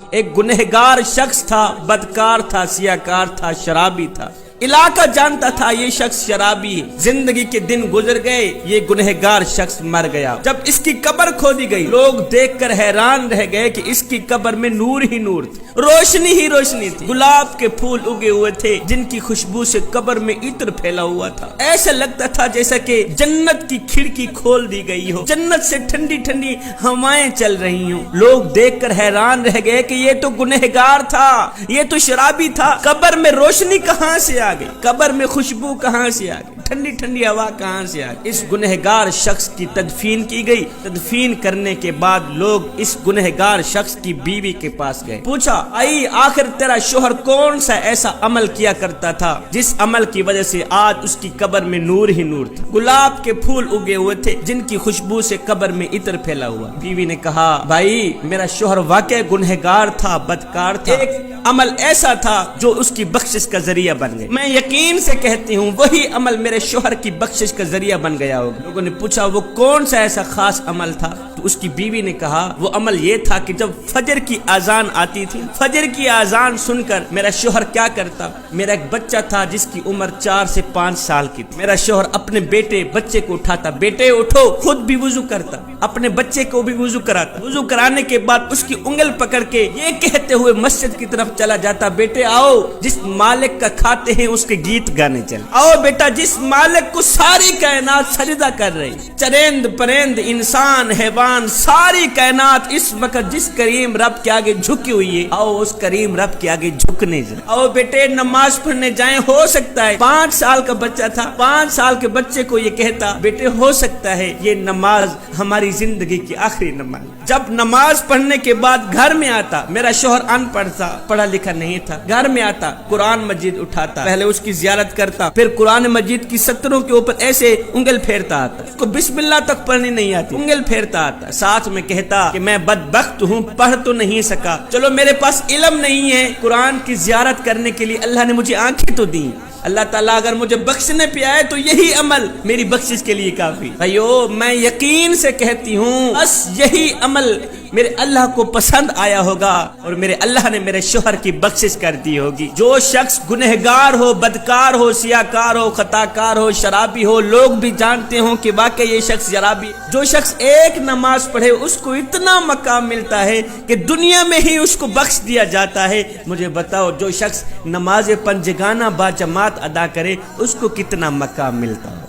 ایک گنہگار شخص تھا، بدکار تھا، سیاکار تھا، شرابی تھا۔ علاقہ جانتا تھا یہ شخص شرابی ہے۔ زندگی کے دن گزر گئے، یہ گنہگار شخص مر گیا۔ جب اس کی قبر کھودی گئی، لوگ دیکھ کر حیران رہ گئے کہ اس کی قبر میں نور ہی نور تھی، روشنی ہی روشنی تھی۔ گلاب کے پھول اگے ہوئے تھے جن کی خوشبو سے قبر میں عطر پھیلا ہوا تھا۔ ایسا لگتا تھا جیسا کہ جنت کی کھڑکی کھول دی گئی ہو، جنت سے ٹھنڈی ٹھنڈی ہوائیں چل رہی ہوں۔ لوگ دیکھ کر حیران رہ گئے کہ یہ تو گنہگار تھا، یہ تو شرابی تھا۔ قبر میں روشنی کہاں سے آ گئی؟ قبر میں خوشبو کہاں سے آ گئی؟ ٹھنڈی ٹھنڈی ہوا کہاں سے آ گئی؟ اس گنہگار شخص کی تدفین کی گئی۔ تدفین کرنے کے بعد لوگ اس گنہگار شخص کی بیوی کے پاس گئے، پوچھا آئی آخر تیرا شوہر کون سا ایسا عمل کیا کرتا تھا جس عمل کی وجہ سے آج اس کی قبر میں نور ہی نور تھا، گلاب کے پھول اگے ہوئے تھے جن کی خوشبو سے قبر میں عطر پھیلا ہوا۔ بیوی نے کہا بھائی میرا شوہر واقع گنہگار تھا، بدکار تھا، ایک عمل ایسا تھا جو اس کی بخشش کا ذریعہ بن گیا۔ میں یقین سے کہتی ہوں وہی عمل میرے شوہر کی بخشش کا ذریعہ بن گیا ہوگا۔ لوگوں نے پوچھا وہ کون سا ایسا خاص عمل تھا؟ تو اس کی بیوی نے کہا وہ عمل یہ تھا کہ جب فجر کی اذان آتی تھی، فجر کی اذان سن کر میرا شوہر کیا کرتا، میرا ایک بچہ تھا جس کی عمر 4 سے 5 سال کی تھی، میرا شوہر اپنے بچے کو اٹھاتا، بیٹے اٹھو، خود بھی وضو کرتا، اپنے بچے کو بھی وضو کراتا، وضو کرانے کے بعد اس کی انگل پکڑ کے یہ کہتے ہوئے مسجد کی طرف چلا جاتا بیٹے آؤ جس مالک کا کھاتے ہیں اس کے گیت گانے چل، آؤ بیٹا جس مالک کو ساری کائنات سجدہ کر رہی، چرند پرند انسان حیوان ساری کائنات اس وقت جس کریم رب کے آگے جھکی ہوئی ہے، آؤ اس کریم رب کے آگے جھکنے جائیں، آؤ بیٹے نماز پڑھنے جائیں۔ ہو سکتا ہے 5 سال کا بچہ تھا، 5 سال کے بچے کو یہ کہتا بیٹے ہو سکتا ہے یہ نماز ہماری زندگی کی آخری نماز۔ جب نماز پڑھنے کے بعد گھر میں آتا، میرا شوہر ان پڑھ تھا، پڑھا لکھا نہیں تھا، گھر میں آتا قرآن مجید اٹھاتا، پہلے اس کی زیارت کرتا، پھر قرآن مجید کی سطروں کے اوپر ایسے انگل پھیرتا آتا، اس کو بسم اللہ تک پڑھنی نہیں آتی، انگل پھیرتا آتا، ساتھ میں کہتا کہ میں بدبخت ہوں، پڑھ تو نہیں سکا، چلو میرے پاس علم نہیں ہے، قرآن کی زیارت کرنے کے لیے اللہ نے مجھے آنکھیں تو دی، اللہ تعالیٰ اگر مجھے بخشنے پہ آئے تو یہی عمل میری بخشش کے لیے کافی۔ بھائیو میں یقین سے کہتی ہوں بس یہی عمل میرے اللہ کو پسند آیا ہوگا اور میرے اللہ نے میرے شوہر کی بخشش کر دی ہوگی۔ جو شخص گنہگار ہو، بدکار ہو، سیاکار ہو، خطاکار ہو، شرابی ہو، لوگ بھی جانتے ہوں کہ واقعی یہ شخص شرابی، جو شخص ایک نماز پڑھے اس کو اتنا مقام ملتا ہے کہ دنیا میں ہی اس کو بخش دیا جاتا ہے۔ مجھے بتاؤ جو شخص نماز پنجگانہ با جماعت ادا کرے اس کو کتنا مقام ملتا ہو۔